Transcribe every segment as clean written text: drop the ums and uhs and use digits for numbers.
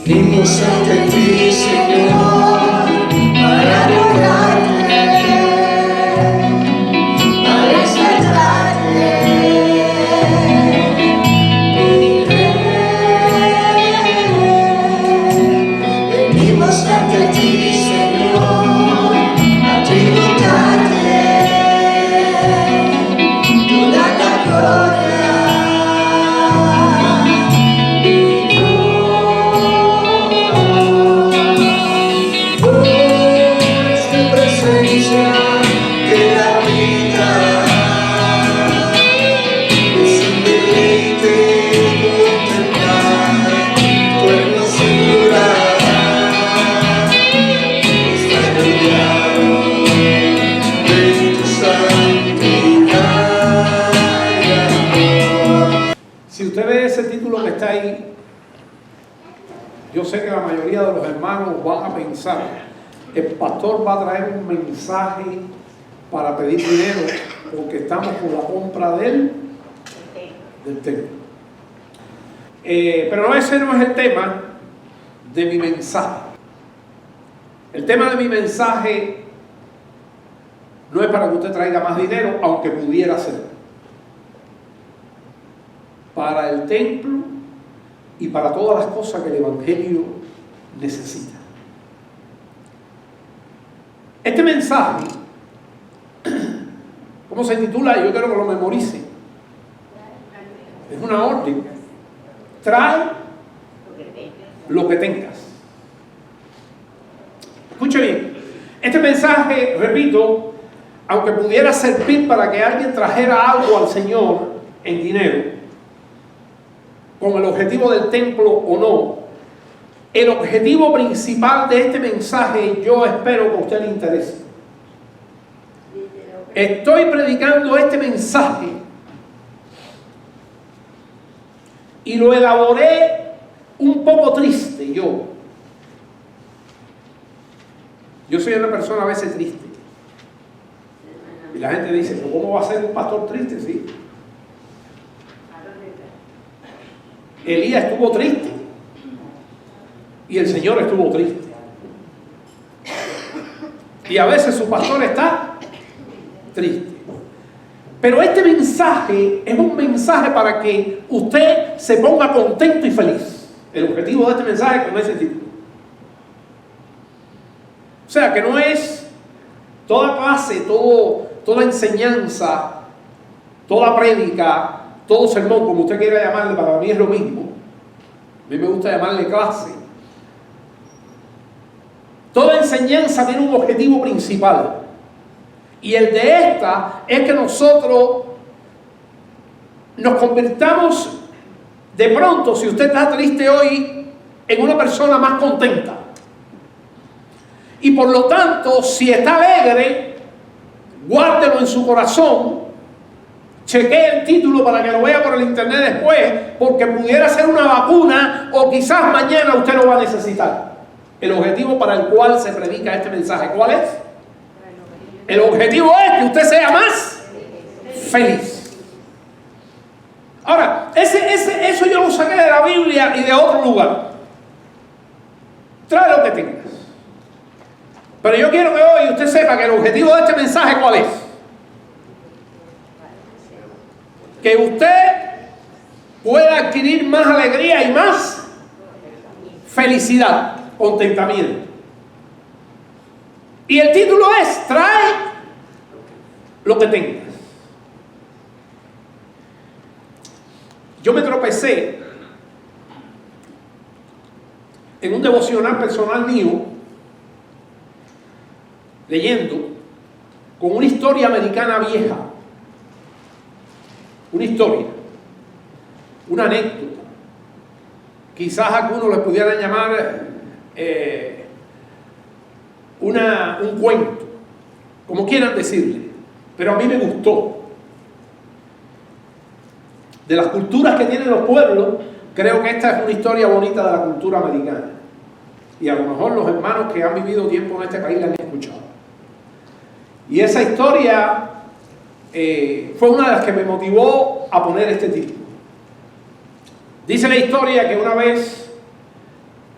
Venimos ante ti, Señor, para adorarte, para exaltarte, mi Rey. Venimos ante ti, Señor, a tributarte toda la gloria. Si usted ve ese título que está ahí, yo sé que la mayoría de los hermanos van a pensar, el pastor va a traer un mensaje para pedir dinero porque estamos por la compra del templo. Pero ese no es el tema de mi mensaje. El tema de mi mensaje no es para que usted traiga más dinero, aunque pudiera ser. Para el templo y para todas las cosas que el Evangelio necesita. Este mensaje, ¿cómo se titula? Yo quiero que lo memorice. Es una orden. Trae lo que tengas. Escuche bien. Este mensaje, repito, aunque pudiera servir para que alguien trajera algo al Señor en dinero, con el objetivo del templo o no, el objetivo principal de este mensaje yo espero que a usted le interese. Estoy predicando este mensaje y lo elaboré un poco triste yo. Yo soy una persona a veces triste. Y la gente dice, ¿pero cómo va a ser un pastor triste? Sí. Elías estuvo triste y el Señor estuvo triste. Y a veces su pastor está triste. Pero este mensaje es un mensaje para que usted se ponga contento y feliz. El objetivo de este mensaje es con ese título. O sea, que no es toda clase, toda enseñanza, toda prédica, todo sermón, como usted quiera llamarle, para mí es lo mismo. A mí me gusta llamarle clase. Toda enseñanza tiene un objetivo principal. Y el de esta es que nosotros nos convirtamos de pronto, si usted está triste hoy, en una persona más contenta. Y por lo tanto, si está alegre, guárdelo en su corazón. Chequee el título para que lo vea por el internet después, porque pudiera ser una vacuna o quizás mañana usted lo va a necesitar. El objetivo para el cual se predica este mensaje, ¿cuál es? El objetivo es que usted sea más feliz. Ahora, eso yo lo saqué de la Biblia y de otro lugar. Trae lo que tengas. Pero yo quiero que hoy usted sepa que el objetivo de este mensaje, ¿cuál es? Que usted pueda adquirir más alegría y más felicidad, contentamiento. Y el título es, trae lo que tengas. Yo me tropecé en un devocional personal mío, leyendo, con una historia americana vieja. Una historia. una anécdota. Quizás algunos le pudieran llamar un cuento, como quieran decirle, pero a mí me gustó. De las culturas que tienen los pueblos, creo que esta es una historia bonita de la cultura americana. Y a lo mejor los hermanos que han vivido tiempo en este país la han escuchado. Y esa historia fue una de las que me motivó a poner este título. Dice la historia que una vez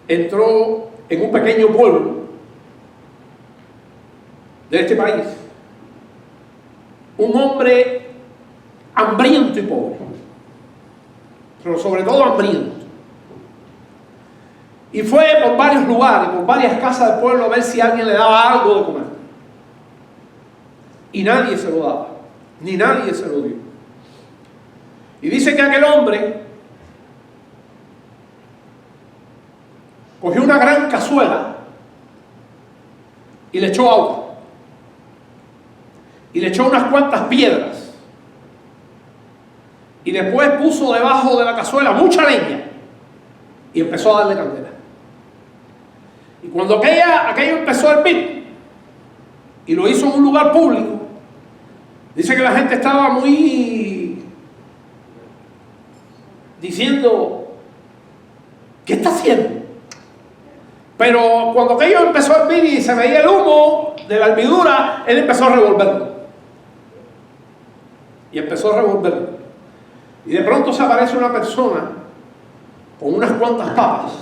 entró en un pequeño pueblo de este país un hombre hambriento y pobre, pero sobre todo hambriento. Y fue por varios lugares, por varias casas del pueblo a ver si alguien le daba algo de comer. Y nadie se lo daba, ni nadie se lo dio. Y dice que aquel hombre cogió una gran cazuela y le echó agua. Y le echó unas cuantas piedras. Y después puso debajo de la cazuela mucha leña y empezó a darle candela. Y cuando aquello empezó a hervir y lo hizo en un lugar público, dice que la gente estaba muy diciendo, ¿qué está haciendo? Pero cuando aquello empezó a hervir y se veía el humo de la hervidura, él empezó a revolverlo. Y empezó a revolverlo. Y de pronto se aparece una persona con unas cuantas papas.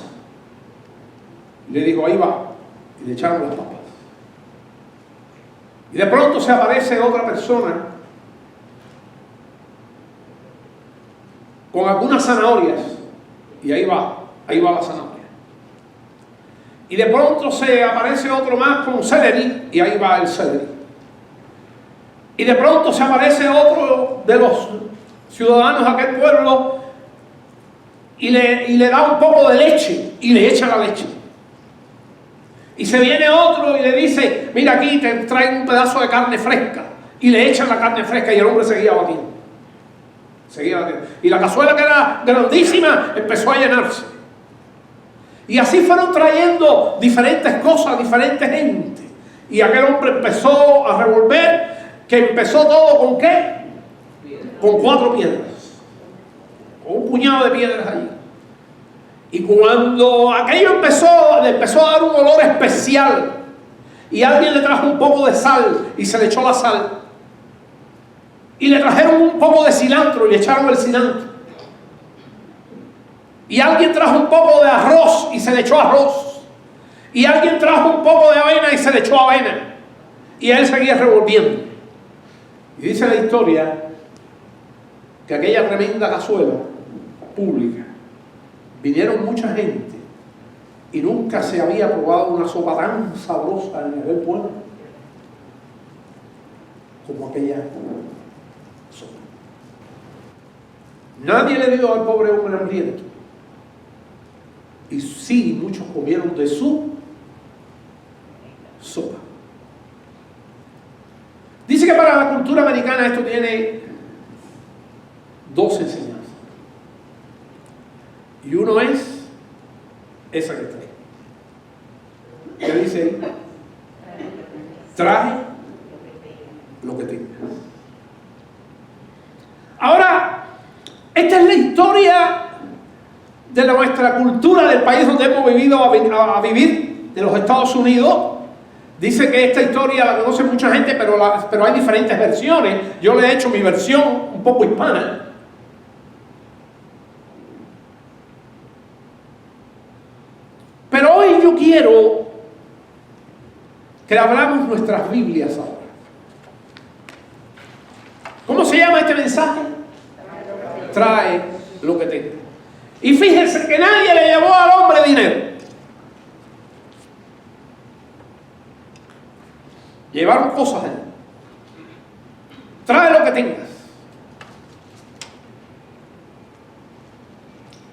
Y le dijo, ahí va. Y le echaron las papas. Y de pronto se aparece otra persona con algunas zanahorias. Y ahí va la zanahoria. Y de pronto se aparece otro más con celery. Y ahí va el celery. Y de pronto se aparece otro de los ciudadanos de aquel pueblo y le da un poco de leche y le echa la leche. Y se viene otro y le dice, mira aquí te traen un pedazo de carne fresca, y le echan la carne fresca y el hombre seguía batiendo. Y la cazuela, que era grandísima, empezó a llenarse. Y así fueron trayendo diferentes cosas, diferentes gente. Y aquel hombre empezó a revolver, que empezó todo ¿con qué? Con 4 piedras, con un puñado de piedras allí. Y cuando aquello le empezó a dar un olor especial, y alguien le trajo un poco de sal y se le echó la sal, y le trajeron un poco de cilantro y le echaron el cilantro, y alguien trajo un poco de arroz y se le echó arroz, y alguien trajo un poco de avena y se le echó avena, y él seguía revolviendo. Y dice la historia que aquella tremenda cazuela pública, vinieron mucha gente y nunca se había probado una sopa tan sabrosa en aquel pueblo como aquella sopa. Nadie le dio al pobre hombre hambriento, y sí, muchos comieron de su sopa. Dice que para la cultura americana esto tiene 2 enseñanzas. Y uno es esa que está ahí. ¿Qué dice ahí? Trae lo que tengas. Ahora, esta es la historia de nuestra cultura, del país donde hemos vivido a vivir, de los Estados Unidos. Dice que esta historia la conoce mucha gente, pero hay diferentes versiones. Yo le he hecho mi versión un poco hispana. Pero hoy yo quiero que abramos nuestras Biblias ahora. ¿Cómo se llama este mensaje? Trae lo que tenga. Y fíjense que nadie le llevó al hombre dinero. Llevaron cosas allí. Trae lo que tengas.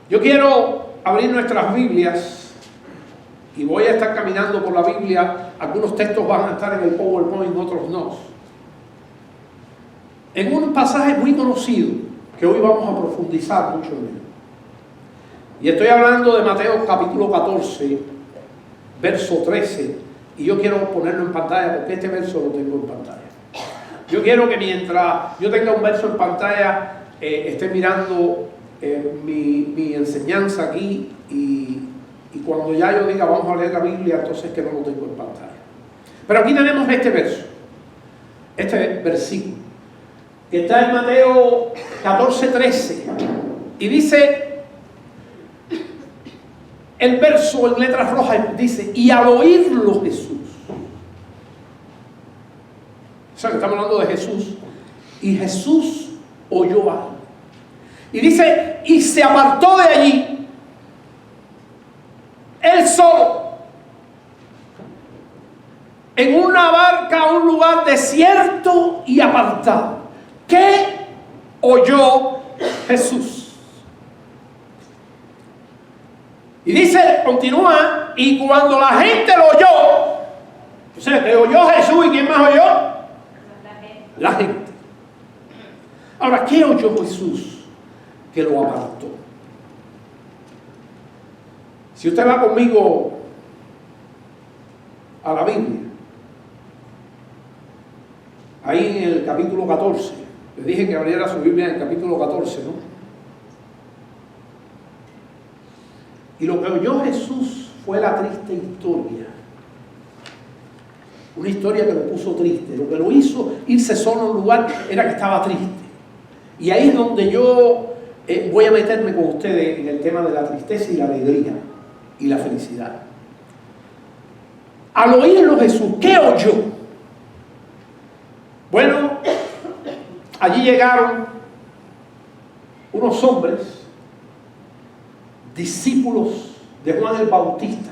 Yo quiero abrir nuestras Biblias y voy a estar caminando por la Biblia. Algunos textos van a estar en el PowerPoint, otros no. En un pasaje muy conocido que hoy vamos a profundizar mucho en él. Y estoy hablando de Mateo capítulo 14, verso 13, y yo quiero ponerlo en pantalla porque este verso lo tengo en pantalla. Yo quiero que mientras yo tenga un verso en pantalla, esté mirando mi enseñanza aquí y cuando ya yo diga vamos a leer la Biblia, entonces que no lo tengo en pantalla. Pero aquí tenemos este verso, este versículo, que está en Mateo 14, 13, y dice, el verso en letras rojas dice, y al oírlo Jesús, o sea que estamos hablando de Jesús, y Jesús oyó algo, y dice, y se apartó de allí, él solo, en una barca a un lugar desierto y apartado. ¿Qué oyó Jesús? Y dice, continúa, y cuando la gente lo oyó, o sea, que oyó Jesús, ¿y quién más oyó? La gente. Ahora, ¿qué oyó Jesús que lo apartó? Si usted va conmigo a la Biblia, ahí en el capítulo 14, le dije que abriera su Biblia en el capítulo 14, ¿no? Y lo que oyó Jesús fue la triste historia. Una historia que lo puso triste. Lo que lo hizo irse solo a un lugar era que estaba triste. Y ahí es donde yo voy a meterme con ustedes en el tema de la tristeza y la alegría y la felicidad. Al oírlo Jesús, ¿qué oyó? Bueno, allí llegaron unos hombres, discípulos de Juan el Bautista,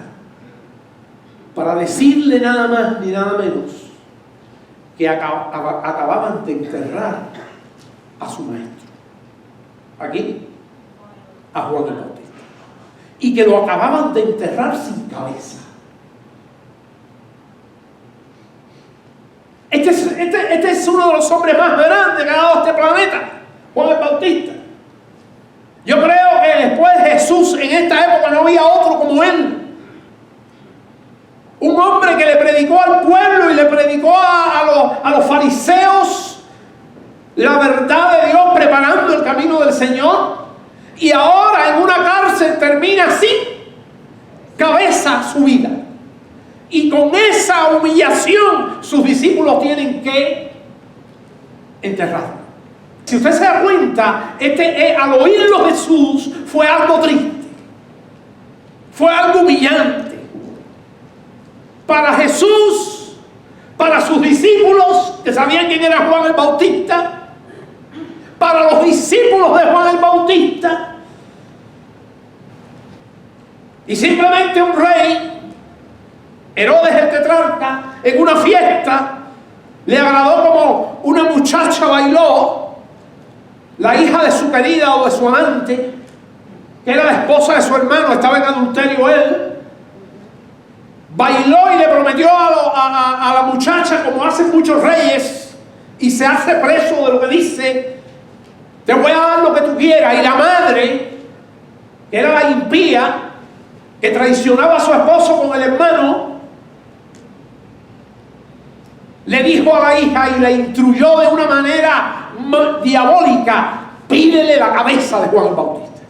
para decirle nada más ni nada menos que acababan de enterrar a su maestro. Aquí, a Juan el Bautista. Y que lo acababan de enterrar sin cabeza. Este es uno de los hombres más grandes que ha dado este planeta, Juan el Bautista. Yo creo que después de Jesús en esta época no había otro como él. Un hombre que le predicó al pueblo y le predicó a los fariseos la verdad de Dios, preparando el camino del Señor. Y ahora en una cárcel termina sin cabeza su vida. Y con esa humillación sus discípulos tienen que enterrarlo. Si usted se da cuenta, al oírlo Jesús fue algo triste, fue algo humillante. Para Jesús, para sus discípulos, que sabían quién era Juan el Bautista, para los discípulos de Juan el Bautista, y simplemente un rey, Herodes el tetrarca, en una fiesta, le agradó como una muchacha bailó, la hija de su querida o de su amante, que era la esposa de su hermano, estaba en adulterio él, bailó y le prometió a la muchacha, como hacen muchos reyes, y se hace preso de lo que dice, te voy a dar lo que tú quieras. Y la madre, que era la impía, que traicionaba a su esposo con el hermano, le dijo a la hija y la instruyó de una manera diabólica, pídele la cabeza de Juan el Bautista.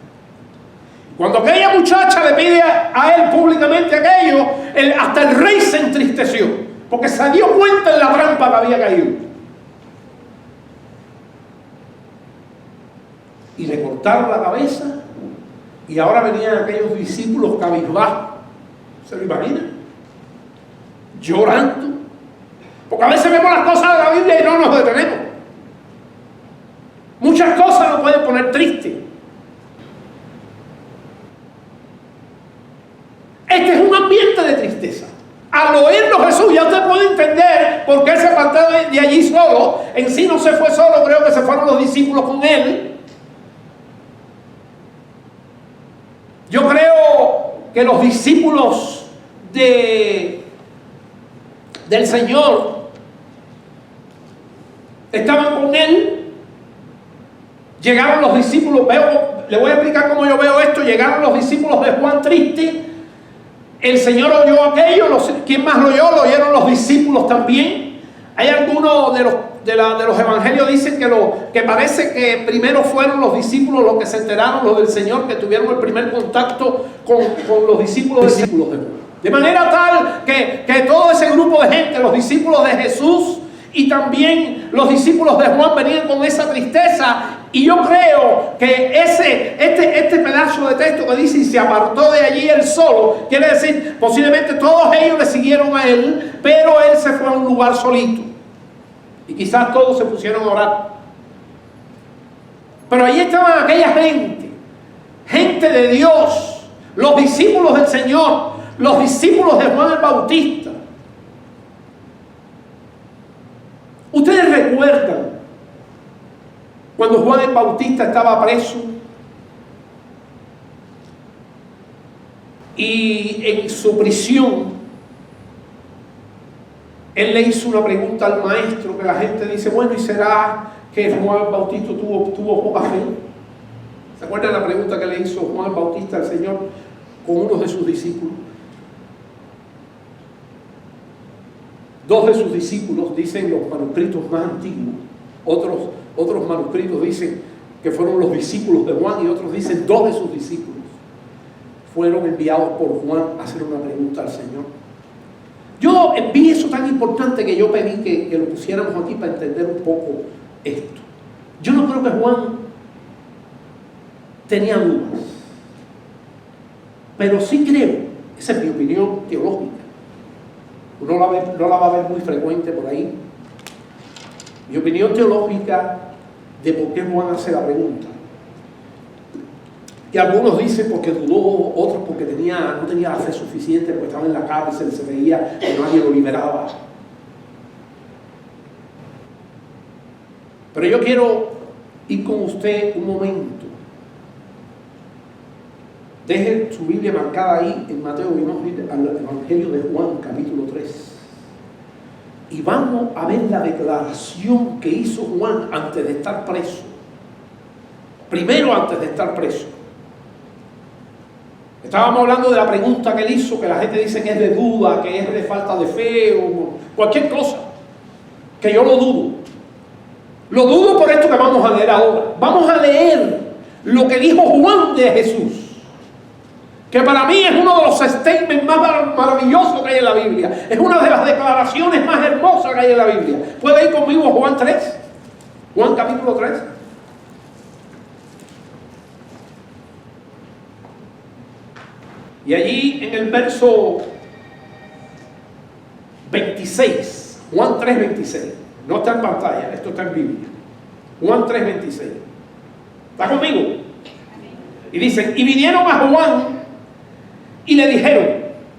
Cuando aquella muchacha le pide a él públicamente aquello, hasta el rey se entristeció, porque se dio cuenta en la trampa que había caído. Y le cortaron la cabeza, y ahora venían aquellos discípulos cabizbajos. ¿Se lo imaginan? Llorando. Porque a veces vemos las cosas de la Biblia y no nos detenemos. Muchas cosas nos pueden poner tristes. Este es un ambiente de tristeza. Al oírlo Jesús, ya usted puede entender por qué él se apartó de allí solo. En sí no se fue solo, creo que se fueron los discípulos con él. Yo creo que los discípulos del Señor estaban con él Llegaron los discípulos, le voy a explicar cómo yo veo esto. Llegaron los discípulos de Juan triste. El Señor oyó aquello. ¿Quién más lo oyó? Lo oyeron los discípulos también. Hay algunos de los evangelios dicen que parece que primero fueron los discípulos los que se enteraron, los del Señor, que tuvieron el primer contacto con los discípulos de Juan. De manera tal que todo ese grupo de gente, los discípulos de Jesús y también los discípulos de Juan, venían con esa tristeza. Y yo creo que este pedazo de texto que dice: y se apartó de allí él solo, quiere decir, posiblemente todos ellos le siguieron a él, pero él se fue a un lugar solito. Y quizás todos se pusieron a orar. Pero allí estaban aquella gente de Dios, los discípulos del Señor, los discípulos de Juan el Bautista. Ustedes recuerdan cuando Juan el Bautista estaba preso y en su prisión él le hizo una pregunta al maestro, que la gente dice: bueno, ¿y será que Juan el Bautista tuvo poca fe? ¿Se acuerdan la pregunta que le hizo Juan el Bautista al Señor con uno de sus discípulos? Dos de sus discípulos, dicen los manuscritos más antiguos, otros manuscritos dicen que fueron los discípulos de Juan, y otros dicen dos de sus discípulos fueron enviados por Juan a hacer una pregunta al Señor. Yo vi eso tan importante que yo pedí que lo pusiéramos aquí para entender un poco esto. Yo no creo que Juan tenía dudas, pero sí creo, esa es mi opinión teológica, no la va a ver muy frecuente por ahí, mi opinión teológica de por qué Juan hace la pregunta. Y algunos dicen porque dudó, otros porque no tenía la fe suficiente, porque estaba en la cárcel, se veía que nadie lo liberaba. Pero yo quiero ir con usted un momento. Deje su Biblia marcada ahí en Mateo, y vamos a ir al Evangelio de Juan, capítulo 3. Y vamos a ver la declaración que hizo Juan antes de estar preso. Primero, antes de estar preso. Estábamos hablando de la pregunta que él hizo, que la gente dice que es de duda, que es de falta de fe o cualquier cosa, que yo lo dudo. Lo dudo por esto que vamos a leer ahora. Vamos a leer lo que dijo Juan de Jesús, que para mí es uno de los statements más maravillosos que hay en la Biblia. Es una de las declaraciones más hermosas que hay en la Biblia. ¿Puede ir conmigo a Juan 3? Juan capítulo 3. Y allí en el verso 26, Juan 3:26, no está en pantalla, esto está en Biblia. Juan 3:26. ¿Está conmigo? Y dicen: y vinieron a Juan y le dijeron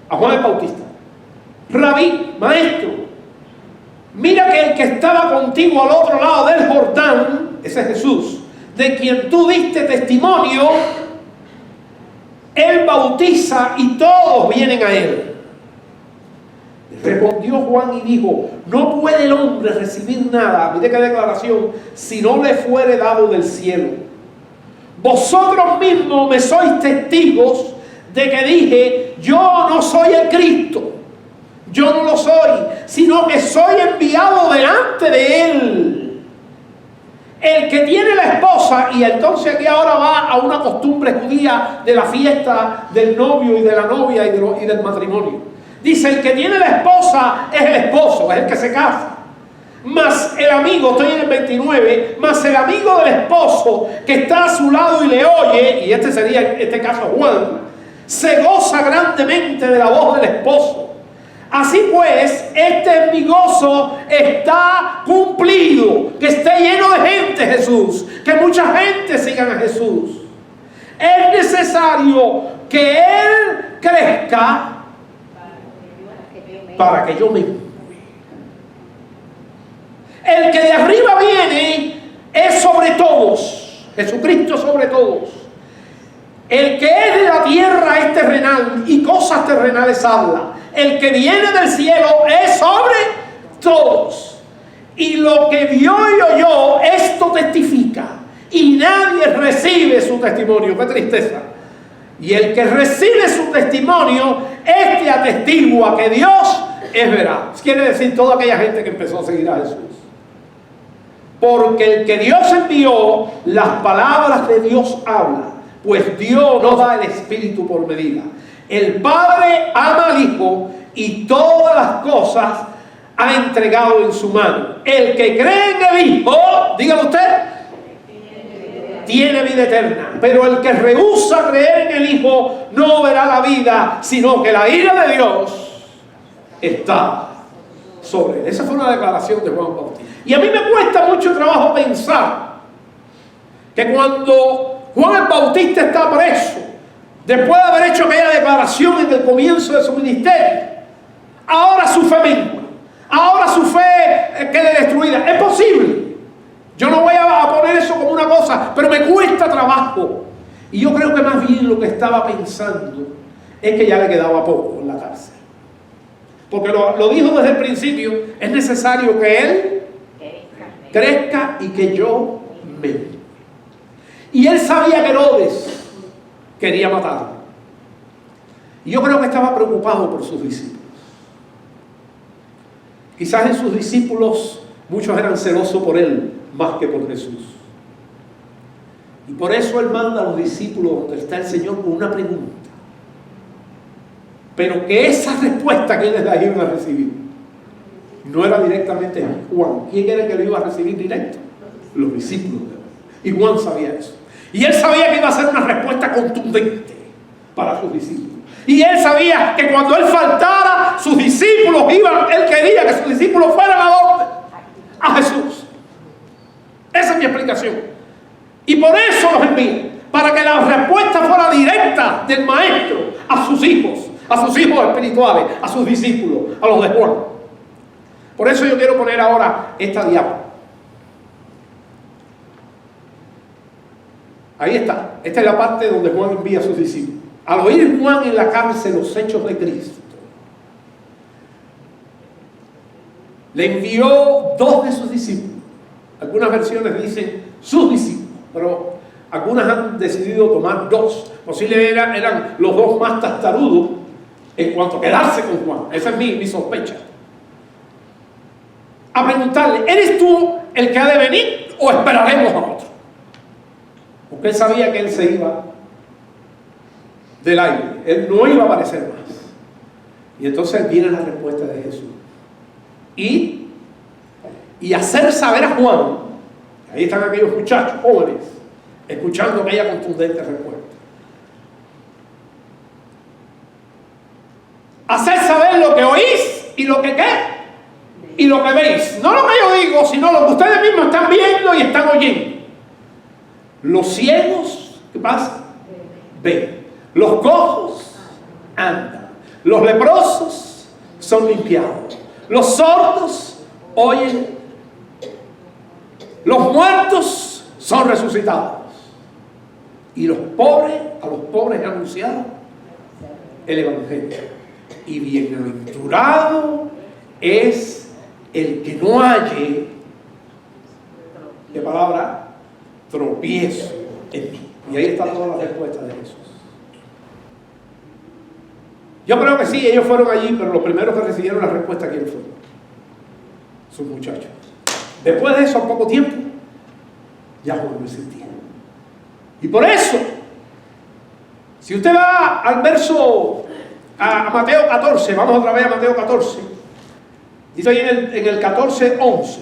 a Juan el Bautista: Rabí, maestro, mira que el que estaba contigo al otro lado del Jordán, ese es Jesús, de quien tú diste testimonio, él bautiza y todos vienen a él. Respondió Juan y dijo: no puede el hombre recibir nada, mire qué declaración, si no le fuere dado del cielo. Vosotros mismos me sois testigos de que dije: yo no soy el Cristo, yo no lo soy, sino que soy enviado delante de él. El que tiene la esposa, y entonces aquí ahora va a una costumbre judía de la fiesta del novio y de la novia y del matrimonio. Dice: el que tiene la esposa es el esposo, es el que se casa. Mas el amigo, estoy en el 29, mas el amigo del esposo que está a su lado y le oye, y este sería en este caso Juan, se goza grandemente de la voz del esposo. Así pues, este es mi gozo, está cumplido, que esté lleno de gente Jesús, que mucha gente siga a Jesús. Es necesario que Él crezca para que yo me mueva. El que de arriba viene es sobre todos, Jesucristo sobre todos. El que es de la tierra es terrenal y cosas terrenales habla. El que viene del cielo es sobre todos. Y lo que vio y oyó, esto testifica. Y nadie nadie recibe su testimonio. ¡Qué tristeza! Y el que recibe su testimonio, este atestigua que Dios es veraz. Quiere decir toda aquella gente que empezó a seguir a Jesús. Porque el que Dios envió, las palabras de Dios habla. Pues Dios no da el Espíritu por medida. El Padre ama al Hijo y todas las cosas ha entregado en su mano. El que cree en el Hijo, dígalo usted, tiene vida eterna. Pero el que rehúsa creer en el Hijo no verá la vida, sino que la ira de Dios está sobre él. Esa fue una declaración de Juan Bautista. Y a mí me cuesta mucho trabajo pensar que cuando Juan el Bautista está preso, después de haber hecho aquella declaración en el comienzo de su ministerio, ahora su fe mengua, ahora su fe quede destruida. Es posible. Yo no voy a poner eso como una cosa, pero me cuesta trabajo. Y yo creo que más bien lo que estaba pensando es que ya le quedaba poco en la cárcel. Porque lo dijo desde el principio, es necesario que él crezca y que yo mengue. Y él sabía que Herodes quería matarlo. Y yo creo que estaba preocupado por sus discípulos. Quizás en sus discípulos muchos eran celosos por él más que por Jesús. Y por eso él manda a los discípulos donde está el Señor con una pregunta. Pero que esa respuesta que ellos la iban a recibir no era directamente Juan. ¿Quién era el que lo iba a recibir directo? Los discípulos de Juan. Y Juan sabía eso. Y él sabía que iba a ser una respuesta contundente para sus discípulos. Y él sabía que cuando él faltara, sus discípulos iban, él quería que sus discípulos fueran ¿a dónde? A Jesús. Esa es mi explicación. Y por eso los envía, para que la respuesta fuera directa del maestro a sus hijos espirituales, a sus discípulos, a los de Juan. Por eso yo quiero poner ahora esta diapositiva. Ahí está. Esta es la parte donde Juan envía a sus discípulos. Al oír Juan en la cárcel los hechos de Cristo, le envió 2 de sus discípulos. Algunas versiones dicen sus discípulos, pero algunas han decidido tomar 2. Posiblemente eran los 2 más tastarudos en cuanto a quedarse con Juan. Esa es mi sospecha. A preguntarle, ¿eres tú el que ha de venir o esperaremos a otro? Porque él sabía que él se iba del aire. Él no iba a aparecer más. Y entonces viene la respuesta de Jesús. Y hacer saber a Juan, ahí están aquellos muchachos jóvenes, escuchando aquella contundente respuesta. Hacer saber lo que oís y lo que ¿qué? Y lo que veis. No lo que yo digo, sino lo que ustedes mismos están viendo y están oyendo. Los ciegos, ¿qué pasa? Ven. Los cojos andan. Los leprosos son limpiados. Los sordos oyen. Los muertos son resucitados. Y a los pobres anunciados el evangelio. Y bienaventurado es el que no halle, ¿qué palabra? Tropiezo en mí. Y ahí está toda la respuesta de Jesús. Yo creo que sí, ellos fueron allí, pero los primeros que recibieron la respuesta, ¿quiénes fueron? Sus muchachos. Después de eso, a poco tiempo, ya Juan no existía. Y por eso, si usted va al verso, a Mateo 14, vamos otra vez a Mateo 14, dice ahí en el 14:11,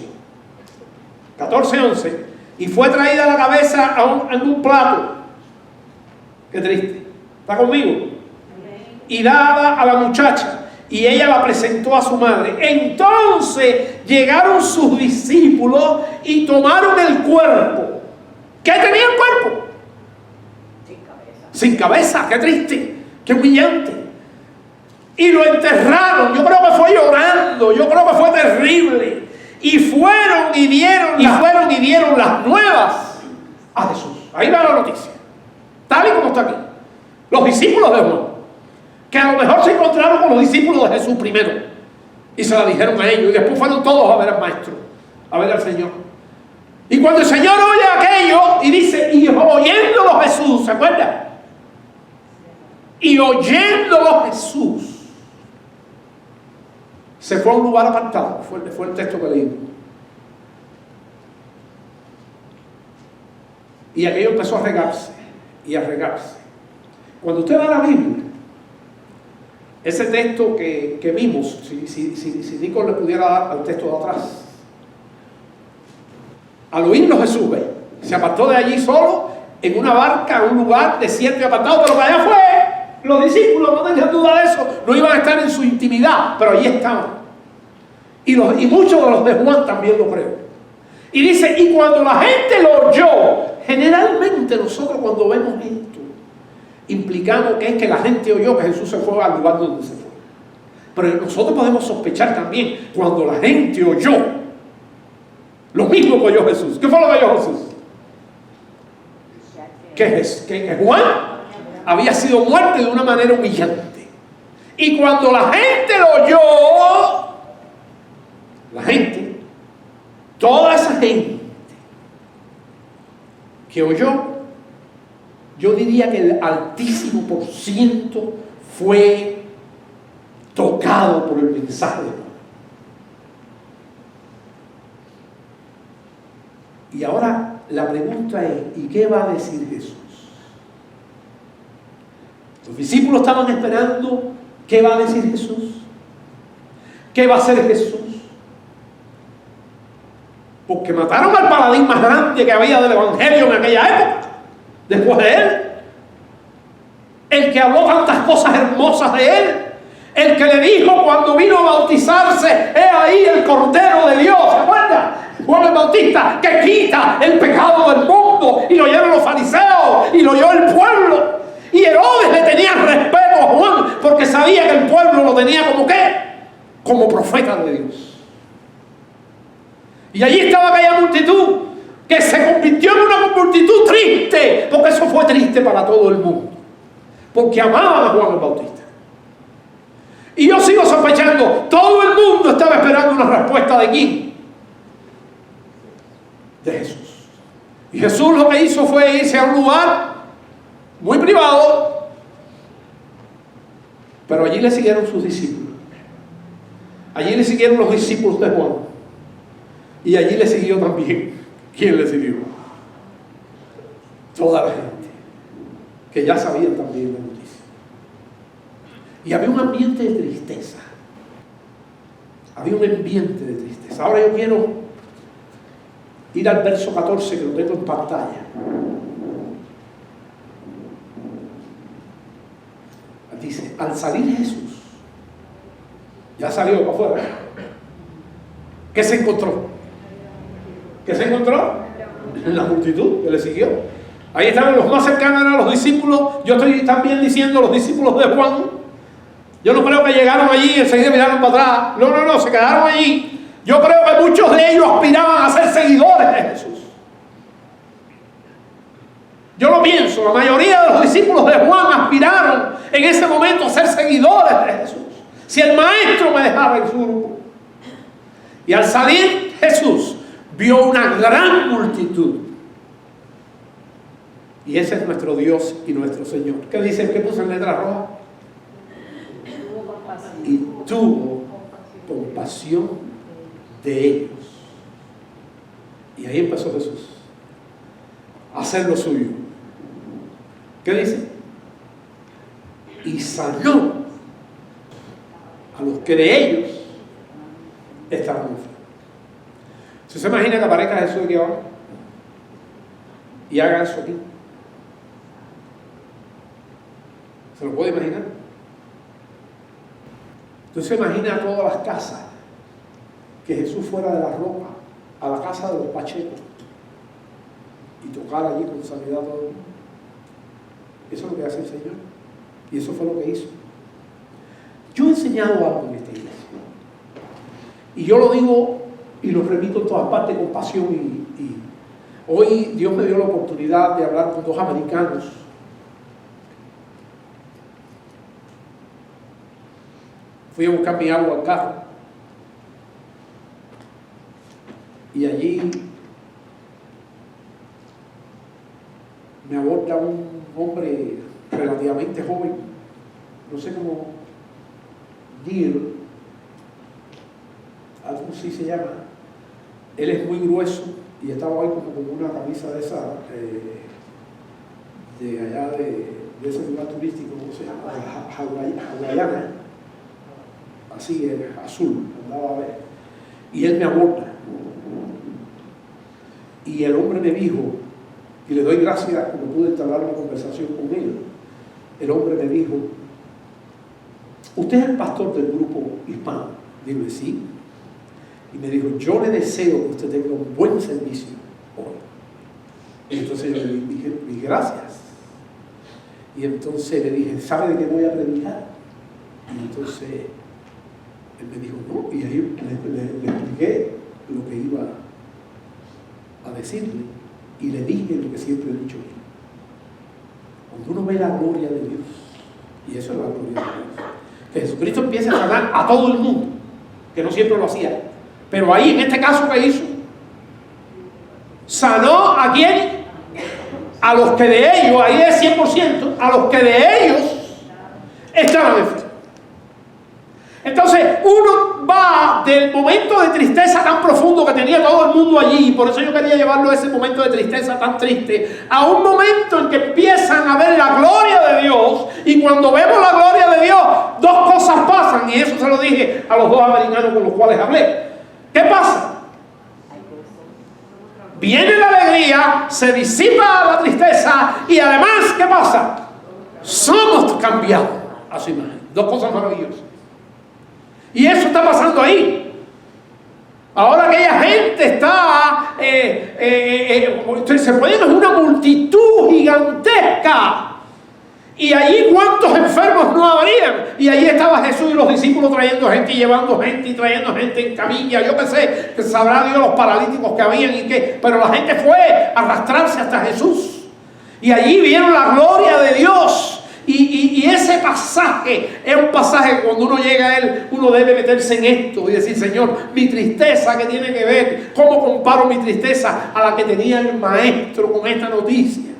14:11, y fue traída la cabeza en un plato. Qué triste. ¿Está conmigo? Y dada a la muchacha, y ella la presentó a su madre. Entonces llegaron sus discípulos y tomaron el cuerpo. ¿Qué tenía el cuerpo? Sin cabeza. Qué triste, qué humillante. Y lo enterraron. Yo creo que fue llorando, yo creo que fue terrible. Y fueron y dieron las nuevas a Jesús. Ahí va la noticia, tal y como está aquí. Los discípulos de Juan, que a lo mejor se encontraron con los discípulos de Jesús primero y se la dijeron a ellos, y después fueron todos a ver al maestro, a ver al Señor. Y cuando el Señor oye aquello y dice, y Y oyéndolo Jesús, se fue a un lugar apartado. Fue el texto que leímos. Y aquello empezó a regarse y a regarse. Cuando usted va a la Biblia, ese texto que vimos, si Nico le pudiera dar al texto de atrás, al oírlo Jesús, se apartó de allí solo en una barca, en un lugar desierto y apartado, pero para allá fue. Los discípulos, no tengan duda de eso, no iban a estar en su intimidad, pero allí estaban. Y muchos de los de Juan también lo creo. Y dice, y cuando la gente lo oyó, generalmente nosotros cuando vemos esto, implicamos que es que la gente oyó que Jesús se fue al lugar donde se fue. Pero nosotros podemos sospechar también, cuando la gente oyó, lo mismo que oyó Jesús. ¿Qué fue lo que oyó Jesús? Que Juan había sido muerto de una manera humillante. Y cuando la gente lo oyó, toda esa gente que oyó, yo diría que el altísimo por ciento fue tocado por el mensaje de Juan. Y ahora la pregunta es, ¿y qué va a decir Jesús? Los discípulos estaban esperando, ¿qué va a decir Jesús? ¿Qué va a hacer Jesús? Porque mataron al paladín más grande que había del Evangelio en aquella época, después de él. El que habló tantas cosas hermosas de él. El que le dijo cuando vino a bautizarse, he ahí el Cordero de Dios. ¿Se acuerdan? Juan el Bautista, que quita el pecado del mundo. Y lo oyeron los fariseos, y lo oyó el pueblo. Y Herodes le tenía respeto a Juan, porque sabía que el pueblo lo tenía como ¿qué? Como profeta de Dios. Y allí estaba aquella multitud, que se convirtió en una multitud triste, porque eso fue triste para todo el mundo, porque amaban a Juan el Bautista. Y yo sigo sospechando, todo el mundo estaba esperando una respuesta de quién, de Jesús. Y Jesús lo que hizo fue irse a un lugar muy privado, pero allí le siguieron sus discípulos. Allí le siguieron los discípulos de Juan. Y allí le siguió también. ¿Quién le siguió? Toda la gente, que ya sabían también la noticia. Y había un ambiente de tristeza. Había un ambiente de tristeza. Ahora yo quiero ir al verso 14, que lo tengo en pantalla. Dice, al salir Jesús, ya salió para afuera, ¿qué se encontró? ¿Qué se encontró? La multitud que le siguió. Ahí estaban los más cercanos, eran los discípulos. Yo estoy también diciendo los discípulos de Juan. Yo no creo que llegaron allí y enseguida miraron para atrás. No, se quedaron allí. Yo creo que muchos de ellos aspiraban a ser seguidores de Jesús. Yo lo pienso, la mayoría de los discípulos de Juan aspiraron en ese momento a ser seguidores de Jesús. Si el maestro me dejaba en su grupo. Y al salir Jesús, vio una gran multitud. Y ese es nuestro Dios y nuestro Señor. ¿Qué dice? ¿Qué puso en letra roja? Y tuvo compasión de ellos. Y ahí empezó Jesús a hacer lo suyo. ¿Qué dice? Y sanó a los que de ellos estaban enfermos. ¿Se imagina que aparezca Jesús aquí ahora y haga eso aquí? ¿Se lo puede imaginar? Entonces imagina todas las casas, que Jesús fuera de la roca a la casa de los pachecos y tocar allí con sanidad a todo el mundo. Eso es lo que hace el Señor, y eso fue lo que hizo. Yo he enseñado algo en esta iglesia, y yo lo digo y lo repito en todas partes con pasión, y hoy Dios me dio la oportunidad de hablar con dos americanos. Fui a buscar mi agua al carro y allí me aborda un hombre relativamente joven, no sé cómo, Deer, algo así se llama. Él es muy grueso y estaba hoy como con una camisa de esa, de allá de ese lugar turístico, ¿cómo se llama? Hawaiana, así, azul, andaba a ver. Y él me aborda. Y el hombre me dijo, y le doy gracias porque pude entablar una conversación con él. El hombre me dijo, ¿usted es el pastor del grupo hispano? Dile, sí. Y me dijo, yo le deseo que usted tenga un buen servicio hoy. Y entonces yo le dije, gracias. Y entonces le dije, ¿sabe de qué voy a predicar? Y entonces él me dijo, no. Y ahí le expliqué lo que iba a decirle. Y le dije lo que siempre he dicho yo. Cuando uno ve la gloria de Dios, y eso es la gloria de Dios, que Jesucristo empiece a sanar a todo el mundo, que no siempre lo hacía. Pero ahí, en este caso que hizo, sanó a quién? A los que de ellos, ahí es 100%, a los que de ellos estaban enfermos. Entonces, uno va del momento de tristeza tan profundo que tenía todo el mundo allí, y por eso yo quería llevarlo a ese momento de tristeza tan triste, a un momento en que empiezan a ver la gloria de Dios, y cuando vemos la gloria de Dios, dos cosas pasan, y eso se lo dije a los dos americanos con los cuales hablé. ¿Qué pasa? Viene la alegría, se disipa la tristeza, y además, ¿qué pasa? Somos cambiados a su imagen. Dos cosas maravillosas. Y eso está pasando ahí. Ahora aquella gente está, se puede ver una multitud gigantesca. Y allí cuántos enfermos no habrían. Y allí estaba Jesús y los discípulos trayendo gente y llevando gente y trayendo gente en camilla. Yo pensé que sabrá Dios los paralíticos que habían y qué. Pero la gente fue a arrastrarse hasta Jesús. Y allí vieron la gloria de Dios. Y ese pasaje es un pasaje que cuando uno llega a él, uno debe meterse en esto y decir, Señor, mi tristeza, ¿qué tiene que ver? ¿Cómo comparo mi tristeza a la que tenía el maestro con esta noticia?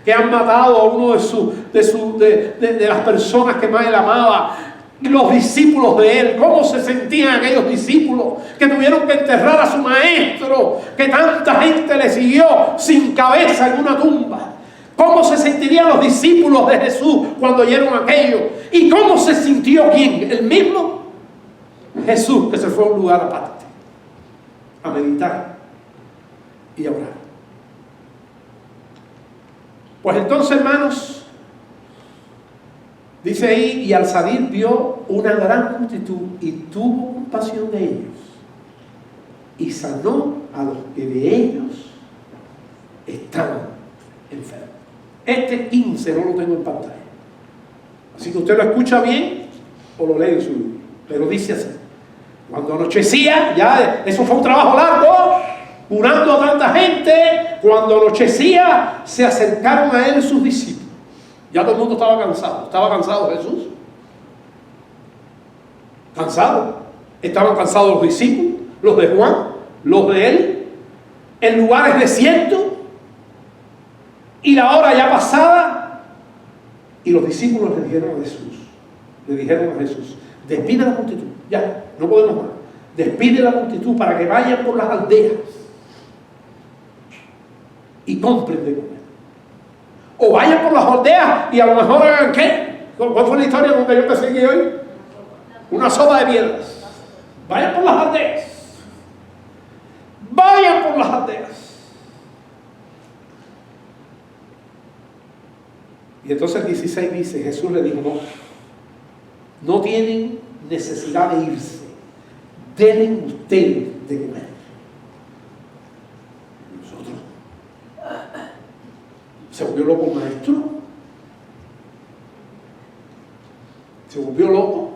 Que han matado a uno de las personas que más él amaba. Los discípulos de él, ¿cómo se sentían aquellos discípulos que tuvieron que enterrar a su maestro, que tanta gente le siguió sin cabeza en una tumba? ¿Cómo se sentirían los discípulos de Jesús cuando oyeron aquello? ¿Y cómo se sintió quién? ¿El mismo Jesús, que se fue a un lugar aparte a meditar y a orar? Pues entonces, hermanos, dice ahí, y al salir vio una gran multitud y tuvo compasión de ellos y sanó a los que de ellos estaban enfermos. Este 15 no lo tengo en pantalla, así que usted lo escucha bien o lo lee en su libro, pero dice así: cuando anochecía, ya eso fue un trabajo largo, curando a tanta gente. Cuando anochecía, se acercaron a él sus discípulos. Ya todo el mundo estaba cansado Jesús, cansado. Estaban cansados los discípulos, los de Juan, los de él. El lugar es desierto y la hora ya pasada, y los discípulos le dijeron a Jesús, despide la multitud, ya, no podemos más, despide la multitud para que vayan por las aldeas y compren de comer, o vayan por las aldeas y a lo mejor hagan ¿qué? ¿Cuál fue la historia con que yo empecé aquí hoy? Una sopa de piedras. Vayan por las aldeas, vayan por las aldeas. Y entonces el 16 dice, Jesús le dijo, no tienen necesidad de irse, denle ustedes de comer. Nosotros, ¿se volvió loco el maestro? ¿Se volvió loco?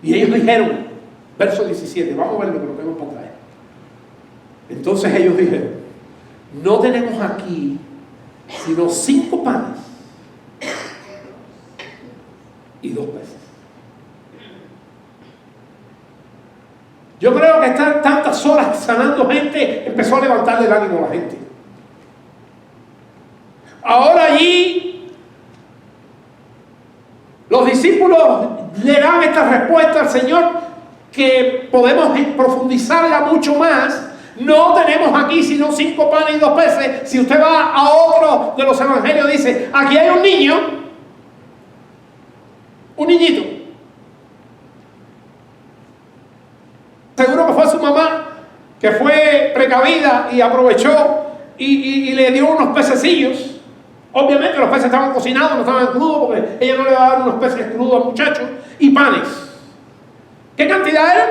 Y ellos dijeron, verso 17, vamos a verlo que lo tengo en pantalla. Entonces ellos dijeron, no tenemos aquí sino 5 panes y 2 peces. Yo creo que estar tantas horas sanando gente empezó a levantarle el ánimo a la gente. Ahora allí Los discípulos le dan esta respuesta al Señor que podemos profundizarla mucho más. No tenemos aquí sino 5 panes y 2 peces. Si usted va a otro de los evangelios, dice, aquí hay un niño, un niñito. Seguro que fue su mamá, que fue precavida y aprovechó y le dio unos pececillos. Obviamente los peces estaban cocinados, no estaban crudos, porque ella no le va a dar unos peces crudos al muchacho. Y panes. ¿Qué cantidad eran?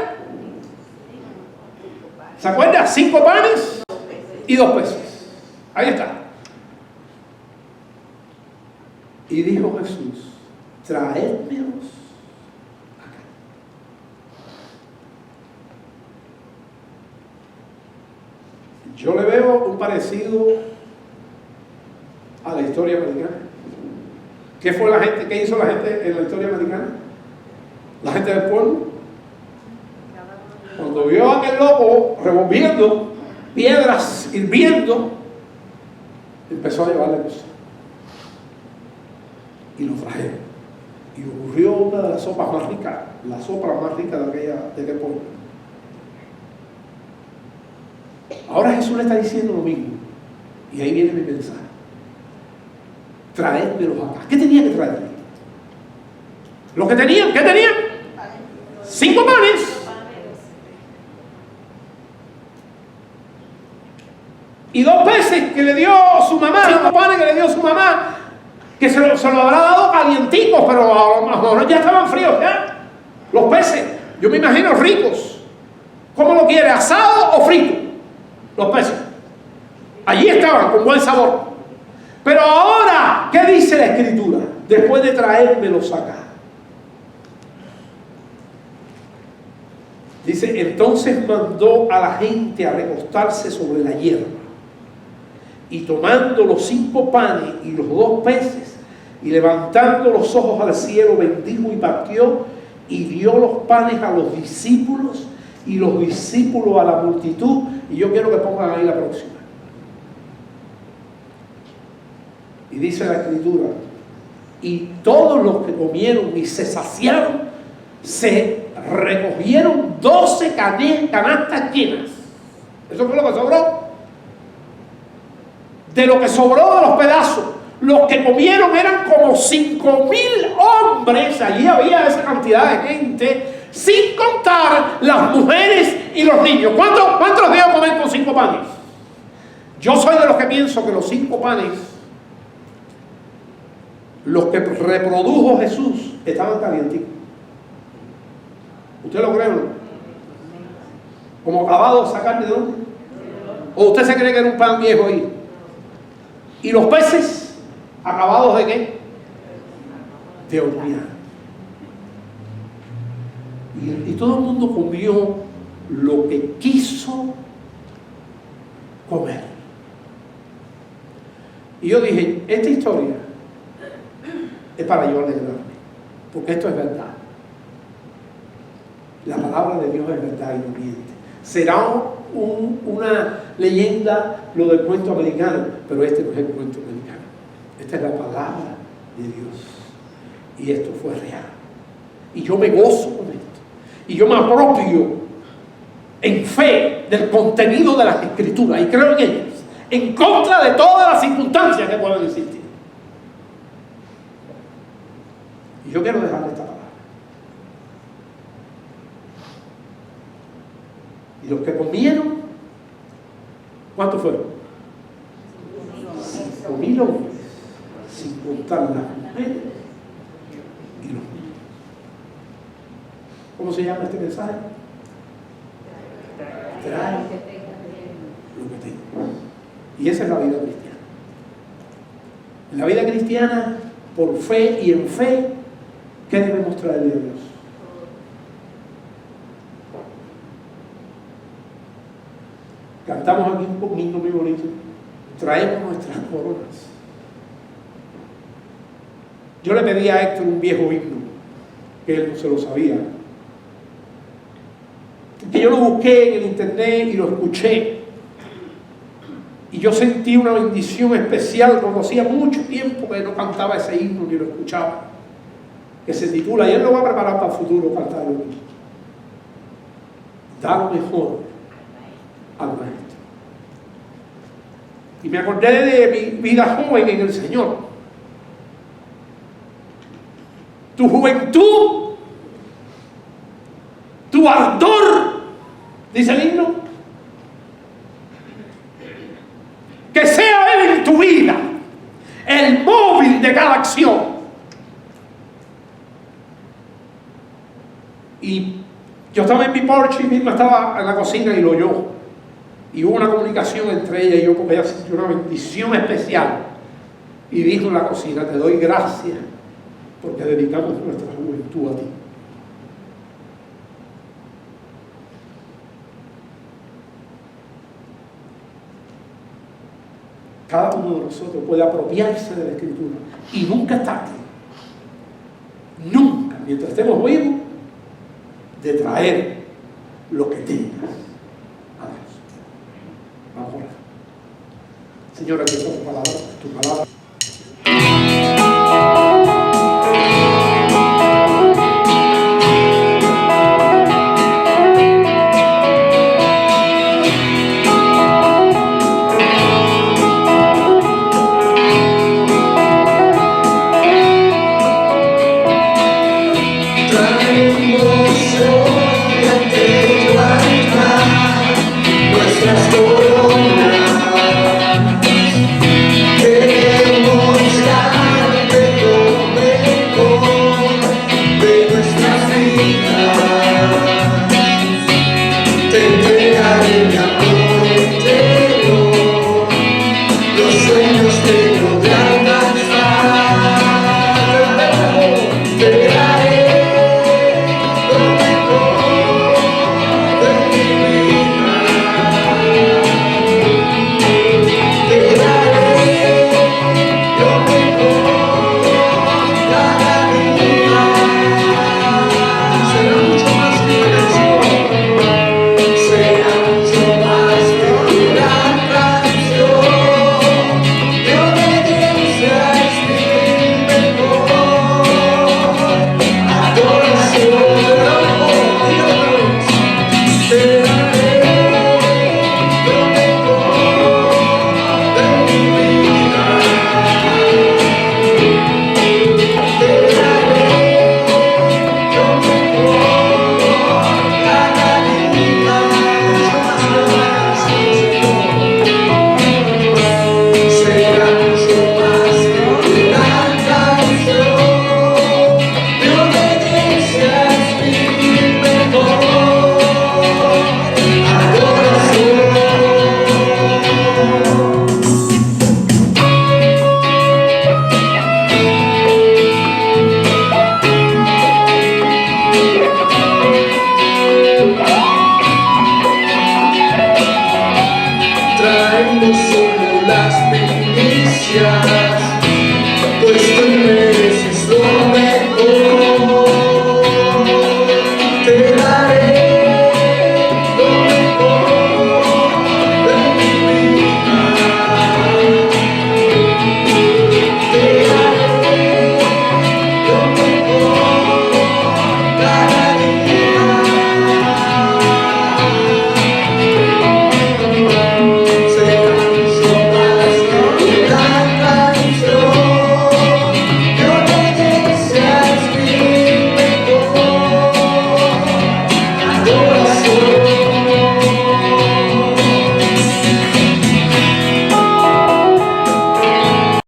¿Se acuerda? 5 panes y 2 peces. Ahí está. Y dijo Jesús, traédmelos acá. Yo le veo un parecido a la historia americana. ¿Qué fue la gente? ¿Qué hizo la gente en la historia americana? La gente del pueblo. Cuando vio a aquel loco revolviendo piedras, hirviendo, empezó a llevarle cosas. Y lo trajeron. Y ocurrió una de las sopas más ricas, la sopa más rica de aquel pueblo. Ahora Jesús le está diciendo lo mismo. Y ahí viene mi mensaje. Traédmelos acá. ¿Qué tenía que traer? Lo que tenían, ¿qué tenían? 5 panes. Y 2 peces que le dio su mamá, 5 panes que le dio su mamá, que se lo habrá dado calienticos, pero a lo mejor ya estaban fríos, ¿ya? Los peces, yo me imagino ricos. ¿Cómo lo quiere? ¿Asado o frito? Los peces. Allí estaban, con buen sabor. Pero ahora, ¿qué dice la Escritura? Después de traérmelos acá. Dice, entonces mandó a la gente a recostarse sobre la hierba. Y tomando los 5 panes y los 2 peces, y levantando los ojos al cielo, bendijo y partió, y dio los panes a los discípulos, y los discípulos a la multitud. Y yo quiero que pongan ahí la próxima. Y dice la Escritura, y todos los que comieron y se saciaron, se recogieron 12 canastas llenas. Eso fue lo que sobró. De lo que sobró de los pedazos, los que comieron eran como 5,000 hombres. Allí había esa cantidad de gente, sin contar las mujeres y los niños. ¿Cuántos debían comer con 5 panes? Yo soy de los que pienso que los 5 panes, los que reprodujo Jesús, estaban calientitos. ¿Usted lo cree o no? ¿Como acabado de sacar de dónde? ¿O usted se cree que era un pan viejo ahí? ¿Y los peces? ¿Acabados de qué? De hornear. Y todo el mundo comió lo que quiso comer. Y yo dije, esta historia es para yo alegrarme, porque esto es verdad. La palabra de Dios es verdad y no miente. Será una leyenda lo del cuento americano, pero este no es el cuento americano. Esta es la palabra de Dios. Y esto fue real. Y yo me gozo con esto. Y yo me apropio en fe del contenido de las Escrituras y creo en ellas, en contra de todas las circunstancias que puedan existir. Y yo quiero dejarle esta palabra. Y los que comieron, ¿cuántos fueron? 5,000 hombres, sin contar las mujeres y los niños. ¿Cómo se llama este mensaje? Trae lo que tengo. Y esa es la vida cristiana. En la vida cristiana, por fe y en fe, ¿qué debemos traerle a Dios? Cantamos aquí un poquito muy bonito. Traemos nuestras coronas. Yo le pedí a Héctor un viejo himno, que él no se lo sabía, que yo lo busqué en el internet y lo escuché. Y yo sentí una bendición especial cuando hacía mucho tiempo que no cantaba ese himno ni lo escuchaba. que se titula, y Él lo va a preparar para el futuro, para estar aquí. Da lo mejor al maestro. Y me acordé de mi vida joven en el Señor. Tu juventud, tu ardor, dice el himno, que sea Él en tu vida el móvil de cada acción. Y yo estaba en mi porche y misma estaba en la cocina y lo oyó. Y hubo una comunicación entre ella y yo, porque ella sintió una bendición especial. Y dijo en la cocina: te doy gracias porque dedicamos nuestra juventud a ti. Cada uno de nosotros puede apropiarse de la Escritura y nunca es tarde. Nunca, mientras estemos vivos, de traer lo que tengas a Dios. Vamos a orar. Señor, aquí está tu palabra. Traemos solo las primicias, puesto en